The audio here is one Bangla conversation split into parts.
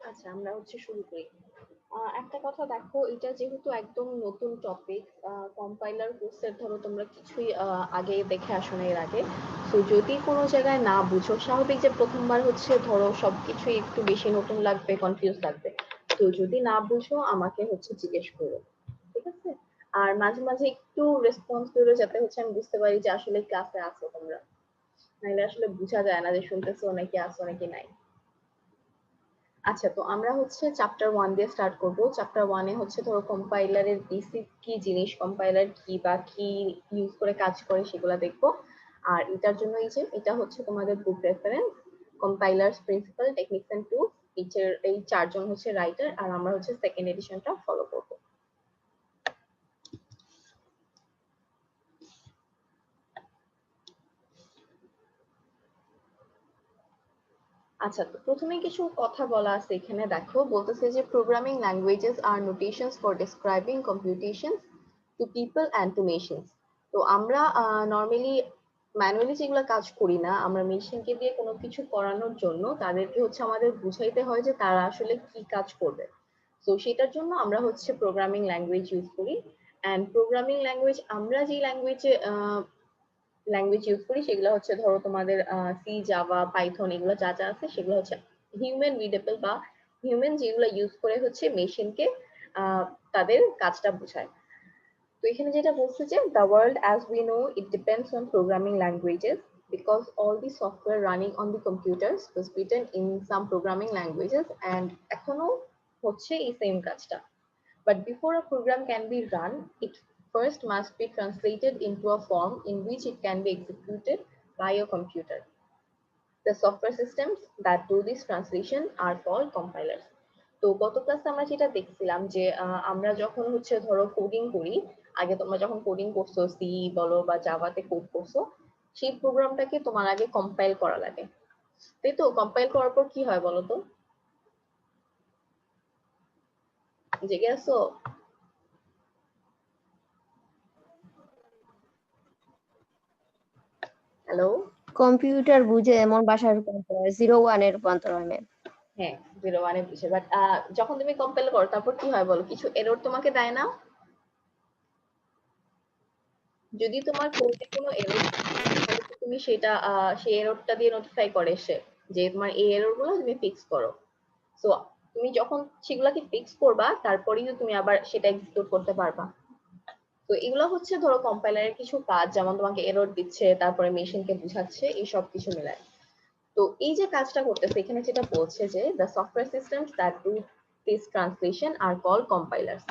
আচ্ছা, আমরা শুরু করি। একটা কথা দেখো, এটা যেহেতু একদম নতুন টপিক, কম্পাইলার কোর্সের ধরো তোমরা কিছুই আগে দেখে আসো না এর আগে। তো যদি কোনো জায়গায় না বুঝো, স্বাভাবিক যে প্রথমবার ধরো সবকিছুই একটু বেশি নতুন লাগবে, কনফিউজ লাগবে। তো যদি না বুঝো আমাকে জিজ্ঞেস করো, ঠিক আছে? আর মাঝে মাঝে একটু রেসপন্স করো, যাতে আমি বুঝতে পারি যে আসলে ক্লাসে আছো তোমরা, নাহলে আসলে বোঝা যায় না যে শুনতেছো নাকি আছো নাকি নাই। আচ্ছা, তো আমরা চ্যাপ্টার 1 দিয়ে স্টার্ট করব। চ্যাপ্টার 1 এ ধরো কম্পাইলারের বেসিক কি জিনিস, কম্পাইলার কি বা কি ইউজ করে কাজ করে সেগুলো দেখব। আর এটার জন্য এটা তোমাদের book reference, compilers principle, techniques and tools. এই চারজন রাইটার, আর আমরা সেকেন্ড এডিশনটা ফলো করব। আচ্ছা, তো প্রথমে কিছু কথা বলা আছে এখানে। দেখো, বলতেছে যে প্রোগ্রামিং ল্যাঙ্গুয়েজেস আর notations for describing computations to people and to machines. তো আমরা নর্মালি ম্যানুয়ালি যেগুলো কাজ করি না, আমরা মেশিনকে দিয়ে কোনো কিছু করানোর জন্য তাদেরকে আমাদের বুঝাইতে হয় যে তারা আসলে কি কাজ করবে। তো সেটার জন্য আমরা প্রোগ্রামিং ল্যাঙ্গুয়েজ ইউজ করি। অ্যান্ড প্রোগ্রামিং ল্যাঙ্গুয়েজ, আমরা যে ল্যাঙ্গুয়েজ ইউজ করি সেগুলো ধরো তোমাদের সি, জাভা, পাইথন, এগুলো যা যা আছে সেগুলো হিউম্যান রিডেবল বা হিউম্যান যেগুলো ইউজ করে মেশিনকে তাদের কাজটা বোঝায়। তো এখানে যেটা বলছে যে the world as we know it depends on programming languages because all the software running on the computers was written in some programming languages, and এখনো এই সেম কাজটা। But before a program can be run, it first must be translated into a form in which it can be executed by a computer. The software systems that do this translation are called compilers. তো গত ক্লাসে আমরা যেটা দেখছিলাম যে আমরা যখন ধরো কোডিং করি, আগে তোমরা যখন কোডিং করছো, সি বলো বা জাভাতে কোড করছো, সেই প্রোগ্রামটাকে তোমার আগে কম্পাইল করা লাগে, তাই তো? কম্পাইল করার পর কি হয় বলো তো? জেগে আছো? হ্যালো? কম্পিউটার বুঝে এমন ভাষায় রূপান্তর হয়, 01 এ রূপান্তর হয় ম্যাম। হ্যাঁ, 01 এ বুঝে, বাট যখন তুমি কম্পাইল করো তারপর কি হয় বলো? কিছু এরর তোমাকে দেয় না? যদি তোমার কোডে কোনো এরর তাহলে তো তুমি সেটা সেই এররটা দিয়ে নোটিফাই করে সে যে তোমার এই এরর গুলো তুমি ফিক্স করো। সো তুমি যখন সেগুলাকে ফিক্স করবা, তারপরেই তো তুমি আবার সেটা এক্সিকিউট করতে পারবা। তো এগুলো ধরো কম্পাইলারের কিছু কাজ, যেমন তোমাকে এরর দিচ্ছে, তারপরে মেশিনকে বুঝাচ্ছে, এই সব কিছু মিলায়। তো এই যে কাজটা করতেছে, এখানে যেটা বলছে যে the software systems that do this translation are called compilers.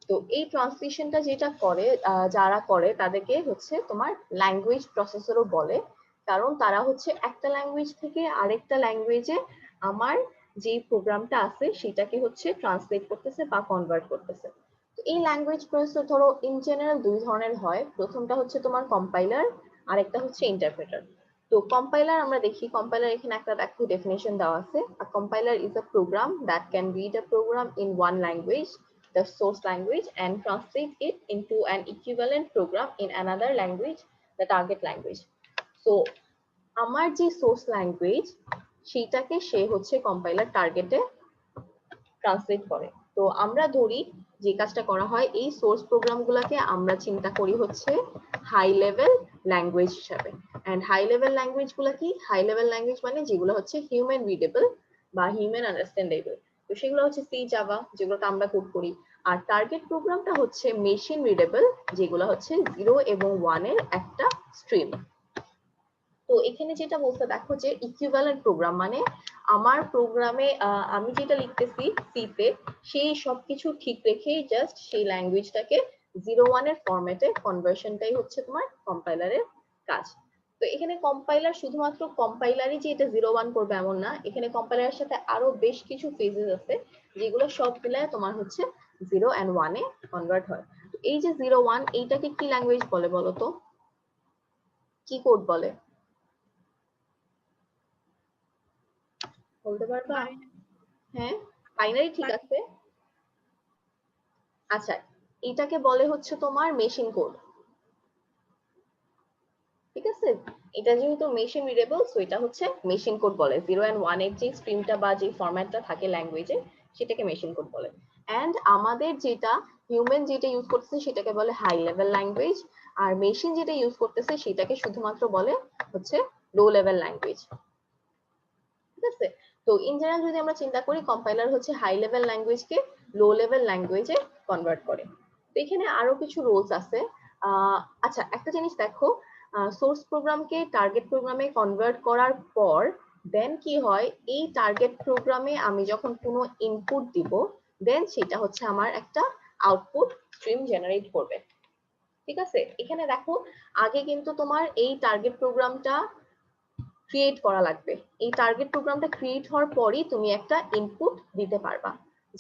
তো এই ট্রান্সলেশনটা যেটা করে, যারা করে তাদেরকে তোমার ল্যাঙ্গুয়েজ প্রসেসরও বলে, কারণ তারা একটা ল্যাঙ্গুয়েজ থেকে আরেকটা ল্যাঙ্গুয়েজে আমার যে প্রোগ্রামটা আছে সেটাকে ট্রান্সলেট করতেছে বা কনভার্ট করতেছে। তো এই ল্যাঙ্গুয়েজ প্রসেসর ধরো ইন জেনারেল দুই ধরনের হয়। প্রথমটা তোমার কম্পাইলার, আর একটা ইন্টারপ্রেটার। তো কম্পাইলার আমরা দেখি, কম্পাইলার এখানে একটা দেখো ডেফিনেশন দেওয়া আছে। A compiler is a program that can read a program in one language, the source language, and translate it into an equivalent program in another language, the target language. So আমার যে সোর্স ল্যাঙ্গুয়েজ, সেইটাকে সে কম্পাইলার টার্গেটে ট্রান্সলেট করে। তো আমরা ধরি যে কাজটা করা হয়, এই সোর্স প্রোগ্রামগুলোকে আমরা চিন্তা করি হাই লেভেল ল্যাঙ্গুয়েজ হিসাবে। এন্ড হাই লেভেল ল্যাঙ্গুয়েজ গুলা কি? হাই লেভেল ল্যাঙ্গুয়েজ মানে যেগুলো হিউম্যান রিডেবল বা হিউম্যান আন্ডারস্ট্যান্ডেবল। তো সেগুলো সি, জাভা, যেগুলোকে আমরা কোড করি। আর টার্গেট প্রোগ্রামটা মেশিন রিডেবল, যেগুলো 0 এবং 1 এর একটা স্ট্রিম। তো এখানে যেটা বলতে দেখো যে ইকুইভ্যালেন্ট প্রোগ্রাম মানে আমার প্রোগ্রামে আমি যেটা লিখতেছি সিতে, সেই সবকিছু ঠিক রেখেই জাস্ট সেই ল্যাঙ্গুয়েজটাকে 01 এর ফরম্যাটে কনভার্সনটাই তোমার কম্পাইলারের কাজ। তো এখানে কম্পাইলার শুধুমাত্র কম্পাইলারই যে এটা 01 করবে এমন না, এখানে কম্পাইলারের সাথে আরো বেশ কিছু ফেজেস আছে, যেগুলো সব মিলায় তোমার 0 and 1 এ কনভার্ট হয়। তো এই যে 01, এইটাকে কি ল্যাঙ্গুয়েজ বলে বলো তো? কি কোড বলে বলতে পারবা? হ্যাঁ, বাইনারি, ঠিক আছে। আচ্ছা, এটাকে বলে তোমার মেশিন কোড, ঠিক আছে? এটা যেহেতু মেশিন রিডেবল, সো এটা হচ্ছে মেশিন কোড বলে। 0 and 1 এর যে স্ট্রিমটা বা যে ফরম্যাটটা থাকে ল্যাঙ্গুয়েজে, সেটাকে মেশিন কোড বলে। এন্ড আমাদের যেটা হিউম্যান যেটা ইউজ করতেছে সেটাকে বলে হাই লেভেল ল্যাঙ্গুয়েজ, আর মেশিন যেটা ইউজ করতেছে সেটাকে শুধুমাত্র বলে হচ্ছে লো লেভেল ল্যাঙ্গুয়েজ। ঠিক আছে? তো ইন জেনারেল যদি আমরা চিন্তা করি, কম্পাইলার হচ্ছে হাই লেভেল ল্যাঙ্গুয়েজকে লো লেভেল ল্যাঙ্গুয়েজে কনভার্ট করে। তো এখানে আরো কিছু রুলস আছে। আচ্ছা, একটা জিনিস দেখো, সোর্স প্রোগ্রামকে টার্গেট প্রোগ্রামে কনভার্ট করার পর দেন কি হয়, এই টার্গেট প্রোগ্রামে আমি যখন কোনো ইনপুট দিব, দেন সেটা হচ্ছে আমার একটা আউটপুট স্ট্রিম জেনারেট করবে। ঠিক আছে? এখানে দেখো, আগে কিন্তু তোমার এই টার্গেট প্রোগ্রামটা ক্রিয়েট করা লাগবে। এই টার্গেট প্রোগ্রামটা ক্রিয়েট হওয়ার পরই তুমি একটা ইনপুট দিতে পারবা।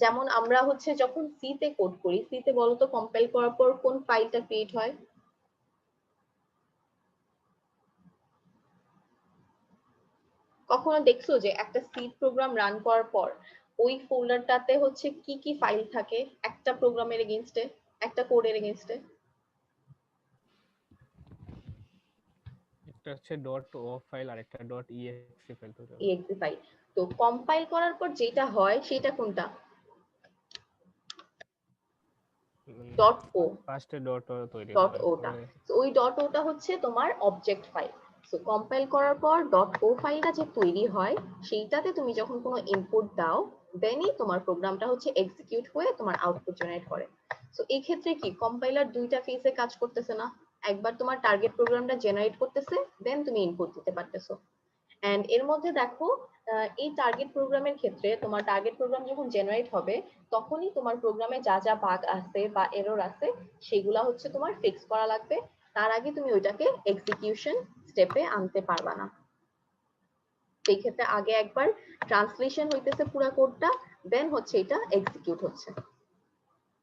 যেমন আমরা হচ্ছে যখন সি তে কোড করি, সি তে বলো তো কম্পাইল করার পর কোন ফাইলটা ক্রিয়েট হয়? কখনো দেখছো যে একটা সি প্রোগ্রাম রান করার পর ওই ফোল্ডারটাতে হচ্ছে কি কি ফাইল থাকে একটা প্রোগ্রামের এগেইনস্টে, একটা কোডের এগেইনস্টে? একটা হচ্ছে .o ফাইল আর একটা .exe file total. exe file. তো কম্পাইল করার পর যেটা হয় সেটা কোনটা? Dot O. ফার্স্টে .o তৈরি ডট হয় ওটা, পরে। তো ওই ডট ওটা হচ্ছে তোমার অবজেক্ট ফাইল। সো কম্পাইল করার পর ডট ও ফাইলটা যে তৈরি হয়, সেইটাতে তুমি যখন কোনো ইনপুট দাও, দেনই তোমার প্রোগ্রামটা হচ্ছে এক্সিকিউট হয়ে তোমার আউটপুট জেনারেট করে। সো এই ক্ষেত্রে কি কম্পাইলার দুইটা ফেজে কাজ করতেছে না? একবার তোমার টার্গেট প্রোগ্রামটা জেনারেট করতেছে, দেন তুমি ইনপুট দিতে পারতেছো। এন্ড এর মধ্যে দেখো, এই টার্গেট প্রোগ্রামের ক্ষেত্রে তোমার টার্গেট প্রোগ্রাম যখন জেনারেট হবে, তখনই তোমার প্রোগ্রামে যা যা বাগ আছে বা এরর আছে সেগুলা হচ্ছে তোমার ফিক্স করা লাগবে। তার আগে তুমি ওইটাকে এক্সিকিউশন স্টেপে আনতে পারবা না। সেই ক্ষেত্রে আগে একবার ট্রান্সলেশন হইতেছে পুরো কোডটা, দেন হচ্ছে এটা এক্সিকিউট হচ্ছে।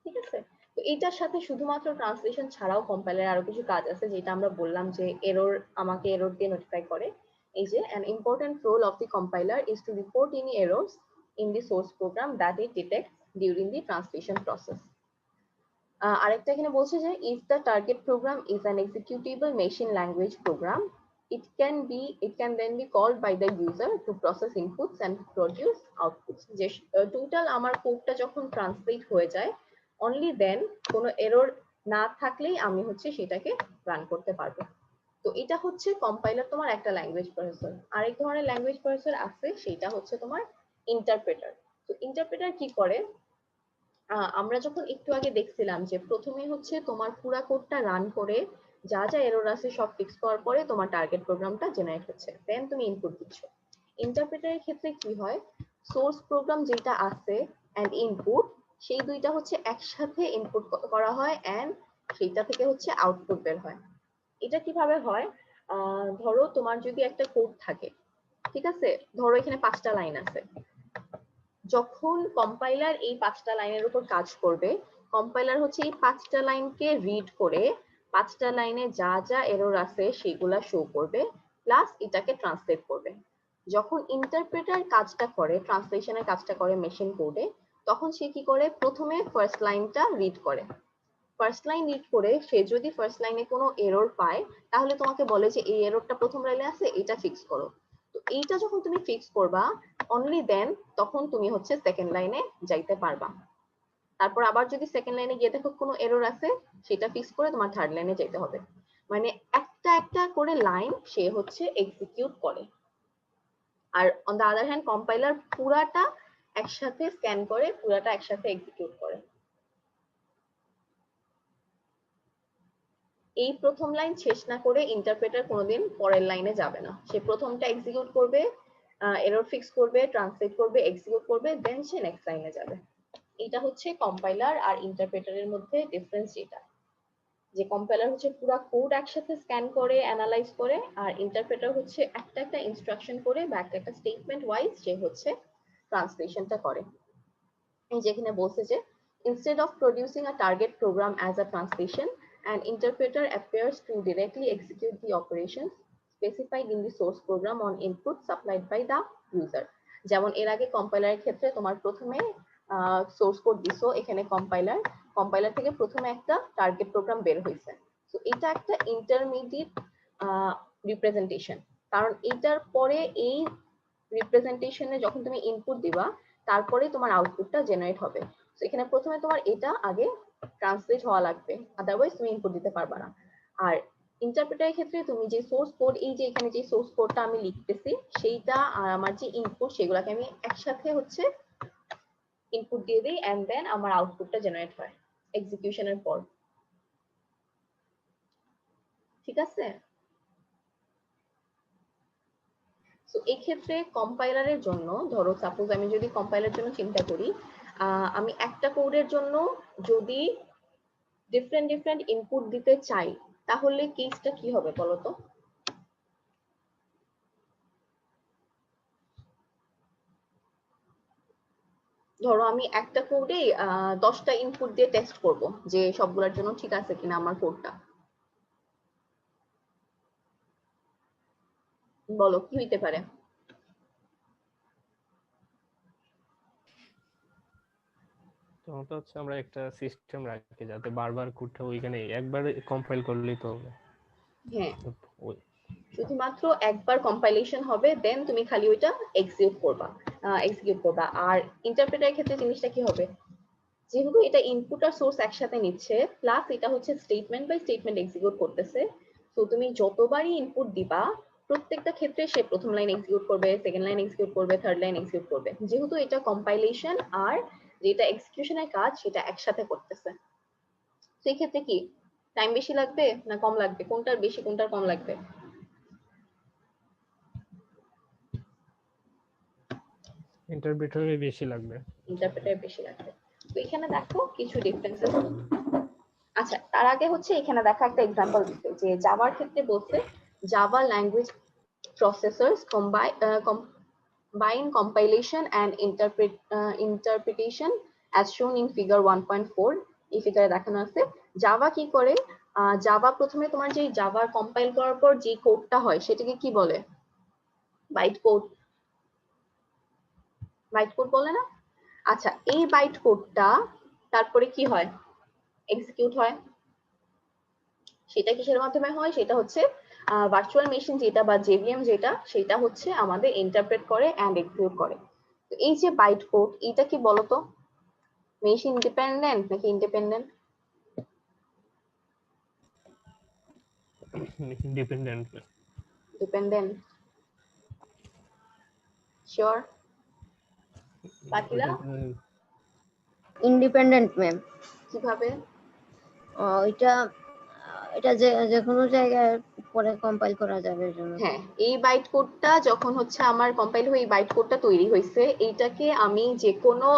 ঠিক আছে? তো এটার সাথে শুধুমাত্র ট্রান্সলেশন ছাড়াও কম্পাইলার আরো কিছু কাজ আছে, যেটা আমরা বললাম যে এরর আমাকে এরর দিয়ে নোটিফাই করে। এই যে an important role of the compiler is to report any errors in the source program that it detects during the translation process. আরেকটা এখানে বলছে যে if the target program is an executable machine language program, it can then be called by the user to process inputs and produce outputs. যে টোটাল আমার কোডটা যখন ট্রান্সলেট হয়ে যায়, অনলি দেন কোনো এরর না থাকলেই আমি হচ্ছে সেটাকে রান করতে পারবো। তো এটা হচ্ছে কম্পাইলার তোমার একটা ল্যাঙ্গুয়েজ প্রসেসর। আরেক ধরনের ল্যাঙ্গুয়েজ প্রসেসর আছে, সেটা হচ্ছে তোমার ইন্টারপ্রেটার। তো ইন্টারপ্রেটার কি করে, আমরা যখন একটু আগে দেখছিলাম যে প্রথমে হচ্ছে তোমার পুরা কোডটা রান করে যা যা এরর আছে সব ফিক্স করার পরে তোমার টার্গেট প্রোগ্রামটা জেনারেট হচ্ছে, দেন তুমি ইনপুট দিচ্ছ। ইন্টারপ্রেটারের ক্ষেত্রে কি হয়, সোর্স প্রোগ্রাম যেটা আছে এন্ড ইনপুট, সেই দুইটা হচ্ছে একসাথে ইনপুট করা হয় এন্ড সেইটা থেকে হচ্ছে আউটপুট বের হয়। এটা কিভাবে হয়, ধরো তোমার যদি একটা কোড থাকে, ঠিক আছে, ধরো এখানে 5টা লাইন আছে। যখন কম্পাইলার এই 5টা লাইনের উপর কাজ করবে, কম্পাইলার হচ্ছে এই 5টা লাইনকে রিড করে 5টা লাইনে যা যা এরর আছে সেগুলা শো করবে, প্লাস এটাকে ট্রান্সলেট করবে। যখন ইন্টারপ্রেটার কাজটা করে, ট্রান্সলেশনের কাজটা করে মেশিন কোডে, তখন সে কি করে, প্রথমে ফার্স্ট লাইনটা রিড করে। ফার্স্ট লাইন রিড করে সে যদি ফার্স্ট লাইনে কোনো এরর পায়, তাহলে তোমাকে বলে যে এই এররটা প্রথম লাইনে আছে, এটা ফিক্স করো। তো এইটা যখন তুমি ফিক্স করবা, অনলি দেন তখন তুমি হচ্ছে সেকেন্ড লাইনে যাইতে পারবা। তারপর আবার যদি সেকেন্ড লাইনে গিয়ে দেখো কোনো এরর আছে, সেটা ফিক্স করে তোমার থার্ড লাইনে যেতে হবে। মানে একটা একটা করে লাইন সে হচ্ছে এক্সিকিউট করে। আর on the other hand compiler পুরাটা একসাথে স্ক্যান করে, পুরাটা একসাথে এক্সিকিউট করে। এই প্রথম লাইন শেষ না করে ইন্টারপ্রেটার কোনোদিন পরের লাইনে যাবে না। সে প্রথমটা এক্সিকিউট করবে, এরর ফিক্স করবে, ট্রান্সলেট করবে, এক্সিকিউট করবে, দেন সে নেক্সট লাইনে যাবে। এটা হচ্ছে কম্পাইলার আর ইন্টারপ্রেটারের মধ্যে ডিফারেন্স, যেটা যে কম্পাইলার হচ্ছে পুরো কোড একসাথে স্ক্যান করে অ্যানালাইজ করে, আর ইন্টারপ্রেটার হচ্ছে একটা একটা ইনস্ট্রাকশন করে বা একটা একটা স্টেটমেন্ট ওয়াইজ যে হচ্ছে ট্রান্সলেশনটা করে। এই যেখানে বলছে যে instead of producing a target program as a translation, an interpreter appears to directly execute the operations specified in the source program on input supplied by the user. যেমন এর আগে কম্পাইলারের ক্ষেত্রে তোমার প্রথমে সোর্স কোড দিছো, এখানে কম্পাইলার থেকে প্রথমে একটা টার্গেট প্রোগ্রাম বের হয়েছে। তো এটা একটা ইন্টারমিডিয়েট রিপ্রেজেন্টেশন, কারণ এটার পরে এই রিপ্রেজেন্টেশনে যখন তুমি ইনপুট দিবা তারপরে তোমার আউটপুটটা জেনারেট হবে। তো এখানে প্রথমে তোমার এটা আগে ট্রান্সলেট হওয়া লাগবে, আদারওয়াইজ তুমি ইনপুট দিতে পারবা না। আর ইন্টারপ্রেটারের ক্ষেত্রে তুমি যে সোর্স কোড, এই যে এখানে যে সোর্স কোডটা আমি লিখতেছি সেইটা আর আমার যে ইনপুট সেগুলোকে আমি একসাথে হচ্ছে ইনপুট দিয়ে দিই, এন্ড দেন আমার আউটপুটটা জেনারেট হয় এক্সিকিউশনের পর। ঠিক আছে? তো এই ক্ষেত্রে কম্পাইলারের জন্য, ধরো সাপোজ আমি যদি কম্পাইলারের জন্য চিন্তা করি, আমি একটা কোডের জন্য যদি ডিফারেন্ট ডিফারেন্ট ইনপুট দিতে চাই তাহলে কেসটা কি হবে বলো তো? ধরো আমি একটা কোডে 10টা ইনপুট দিয়ে টেস্ট করব যে সবগুলোর জন্য ঠিক আছে কিনা আমার কোডটা, বলো কি হইতে পারে? তখন হচ্ছে আমরা একটা সিস্টেম রাখি যাতে বারবার কোডটা ওইখানে একবার কম্পাইল করলেই তো হবে। হ্যাঁ, ওই শুধুমাত্র একবার কম্পাইলেশন হবে, দেন তুমি খালি ওইটা এক্সিকিউট করবা। আর ইন্টারপ্রেটারের ক্ষেত্রে জিনিসটা কি হবে, যেহেতু এটা ইনপুট আর সোর্স একসাথে নিচ্ছে, প্লাস এটা হচ্ছে স্টেটমেন্ট বাই স্টেটমেন্ট এক্সিকিউট করতেছে, তো তুমি যতবারই ইনপুট দিবা প্রত্যেকটা ক্ষেত্রে সে প্রথম লাইন এক্সিকিউট করবে, সেকেন্ড লাইন এক্সিকিউট করবে, থার্ড লাইন এক্সিকিউট করবে, যেহেতু এটা কম্পাইলেশন আর যেটা এক্সিকিউশনের কাজ সেটা একসাথে করতেছে। সেই ক্ষেত্রে কি টাইম বেশি লাগবে না কম লাগবে, কোনটার বেশি কোনটার কম লাগবে? ইন্টারপ্রেটারে বেশি লাগবে। ইন্টারপ্রেটার বেশি লাগবে। তো এখানে দেখো কিছু ডিফারেন্সেস। আচ্ছা, তার আগে হচ্ছে এখানে দেখা একটা এক্সাম্পল দিতে, যে জাভার ক্ষেত্রে বলছে Java language processors combine compilation and interpretation as shown in figure 1.4। এই ফিগারে দেখানো আছে জাভা কি করে। জাভা প্রথমে তোমার যে জাভা কম্পাইল করার পর যে কোডটা হয় সেটাকে কি বলে? Byte code. বাইট কোড বলে না? আচ্ছা, এই বাইট কোডটা তারপরে কি হয়? এক্সিকিউট হয়। সেটা কিসের মাধ্যমে হয়? সেটা হচ্ছে ভার্চুয়াল মেশিন যেটা বা জেভিএম যেটা, সেটা হচ্ছে আমাদের ইন্টারপ্রেট করে এন্ড এক্সিকিউট করে। তো এই যে বাইট কোড, এটা কি বলতো মেশিন ডিপেন্ডেন্ট নাকি ইন্ডিপেন্ডেন্ট? ডিপেন্ডেন্ট। ডিপেন্ডেন্ট। শিওর? বাকিরা ইন্ডিপেন্ডেন্ট ম্যাম। কিভাবে? এটা এটা যে কোনো জায়গায় পরে কম্পাইল করা যাবে এর জন্য। হ্যাঁ, এই বাইট কোডটা যখন হচ্ছে আমার কম্পাইল হয়ে এই বাইট কোডটা তৈরি হয়েছে, এইটাকে আমি যে কোনো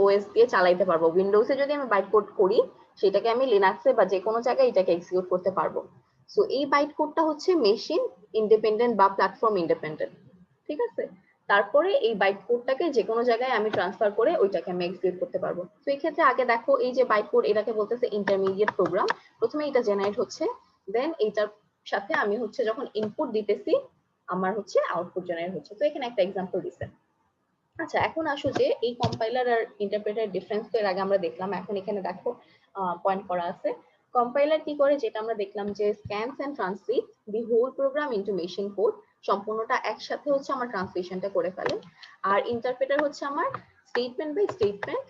ওএস দিয়ে চালাইতে পারবো। উইন্ডোজে যদি আমি বাইট কোড করি সেটাকে আমি লিনাক্সে বা যে কোনো জায়গায় এটাকে এক্সিকিউট করতে পারবো। সো এই বাইট কোডটা হচ্ছে মেশিন ইন্ডিপেন্ডেন্ট বা প্ল্যাটফর্ম ইন্ডিপেন্ডেন্ট। ঠিক আছে? তারপরে এই বাইট কোডটাকে যে কোনো জায়গায় আমি ট্রান্সফার করে ওইটাকে আমি এক্সিকিউট করতে পারবো। তো এই ক্ষেত্রে আগে দেখো এই যে বাইট কোড, এটাকে বলতেছে ইন্টারমিডিয়েট প্রোগ্রাম। প্রথমে এটা জেনারেট হচ্ছে, দেন এইটার সাথে আমি হচ্ছে যখন ইনপুট দিতেছি আমার হচ্ছে আউটপুট জেনারেট হচ্ছে। তো এখানে একটা এক্সাম্পল দিছে। আচ্ছা, এখন আসো যে এই কম্পাইলার আর ইন্টারপ্রেটার ডিফারেন্স তো এর আগে আমরা দেখলাম, এখন এখানে দেখো পয়েন্ট করা আছে। কম্পাইলার কি করে, যেটা আমরা দেখলাম যে scans and translate the whole program into machine code, সম্পূর্ণটা একসাথে হচ্ছে আমার ট্রান্সলেশনটা করে ফেলে। আর ইন্টারপ্রেটার হচ্ছে আমার স্টেটমেন্ট বাই স্টেটমেন্ট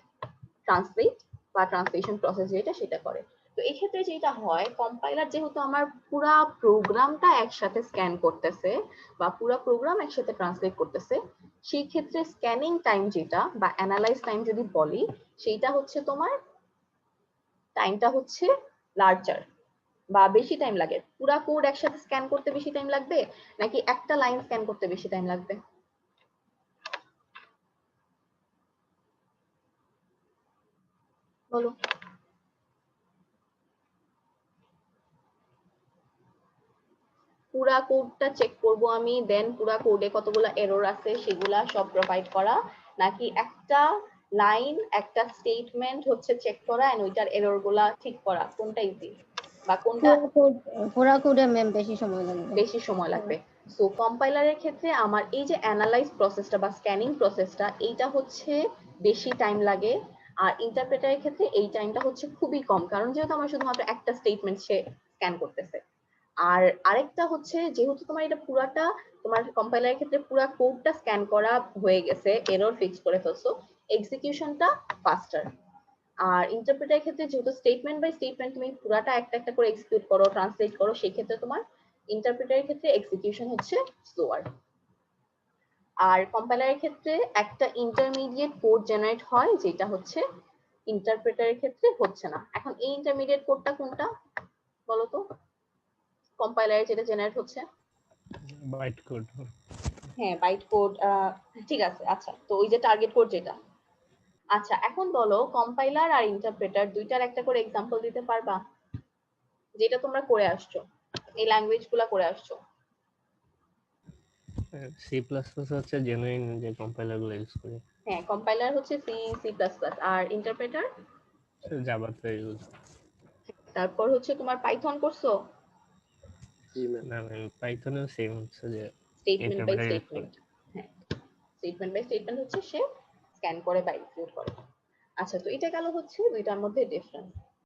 ট্রান্সলেট বা ট্রান্সলেশন প্রসেস যেটা সেটা করে। তো এই ক্ষেত্রে যেটা হয়, কম্পাইলার যেহেতু আমার পুরা প্রোগ্রামটা একসাথে স্ক্যান করতেছে বা পুরা প্রোগ্রাম একসাথে ট্রান্সলেট করতেছে, সেই ক্ষেত্রে স্ক্যানিং টাইম যেটা বা অ্যানালাইজ টাইম যদি বলি, সেইটা হচ্ছে তোমার টাইমটা হচ্ছে লার্জার বা বেশি টাইম লাগে। পুরা কোড একসাথে স্ক্যান করতে বেশি টাইম লাগবে নাকি একটা লাইন স্ক্যান করতে বেশি টাইম লাগবে? বলো। পুরা কোডটা চেক করব আমি, দেন পুরা কোডে কতগুলো এরর আছে সেগুলা সব প্রোভাইড করা, নাকি একটা লাইন একটা স্টেটমেন্ট হচ্ছে চেক করা এন্ড ওইটার এরর গুলা ঠিক করা? কোনটা ইজি বা কোনটা পুরা কোডে ম্যাম বেশি সময় লাগবে। বেশি সময় লাগবে? সো কম্পাইলারের ক্ষেত্রে আমার এই যে অ্যানালাইজ প্রসেসটা বা স্ক্যানিং প্রসেসটা, এইটা হচ্ছে বেশি টাইম লাগে। আর ইন্টারপ্রেটারের ক্ষেত্রে এই টাইমটা হচ্ছে খুবই কম, কারণ যেহেতু আমার শুধুমাত্র একটা স্টেটমেন্ট সে স্ক্যান করতেছে। আর আরেকটা হচ্ছে যেহেতু তোমার এটা পুরাটা তোমার কম্পাইলারের ক্ষেত্রে পুরা কোডটা স্ক্যান করা হয়ে গেছে, এরর ফিক্স করে ফেলছো, এক্সিকিউশনটা ফাস্টার। আর ইন্টারপ্রেটারের ক্ষেত্রে যেহেতু স্টেটমেন্ট বাই স্টেটমেন্ট তুমি পুরাটা একটা একটা করে এক্সিকিউট করো, ট্রান্সলেট করো, সেই ক্ষেত্রে তোমার ইন্টারপ্রেটারের ক্ষেত্রে এক্সিকিউশন হচ্ছে স্লোয়ার। আর কম্পাইলারের ক্ষেত্রে একটা ইন্টারমিডিয়েট কোড জেনারেট হয়, যেটা হচ্ছে ইন্টারপ্রেটারের ক্ষেত্রে হচ্ছে না। এখন এই ইন্টারমিডিয়েট কোডটা কোনটা বলো তো? কম্পাইলারে যেটা জেনারেট হচ্ছে, বাইট কোড। হ্যাঁ বাইট কোড। ঠিক আছে, আচ্ছা তো ওই যে টার্গেট কোড যেটা। আচ্ছা এখন বলো কম্পাইলার আর ইন্টারপ্রেটার দুইটার একটা করে এক্সাম্পল দিতে পারবা, যেটা তোমরা করে আসছো, এই ল্যাঙ্গুয়েজ গুলা করে আসছো। সি প্লাস প্লাস হচ্ছে জেনুইন যে কম্পাইলার গুলো ইউজ করি, হ্যাঁ কম্পাইলার হচ্ছে সি, সি প্লাস প্লাস, আর ইন্টারপ্রেটার জাভাতে ইউজ। তারপর হচ্ছে তোমার পাইথন করছো, জি ম্যাম। না পাইথনেও সেম হচ্ছে যে স্টেটমেন্ট বাই ইন্টারপ্রেটার ইউজ করে। স্টেটমেন্ট। হ্যাঁ স্টেটমেন্ট বাই স্টেটমেন্ট হচ্ছে সে স্ক্যান করে বা এক্সিকিউট করে। আচ্ছা তো এটা গেল হচ্ছে দুইটার মধ্যে ডিফারেন্স।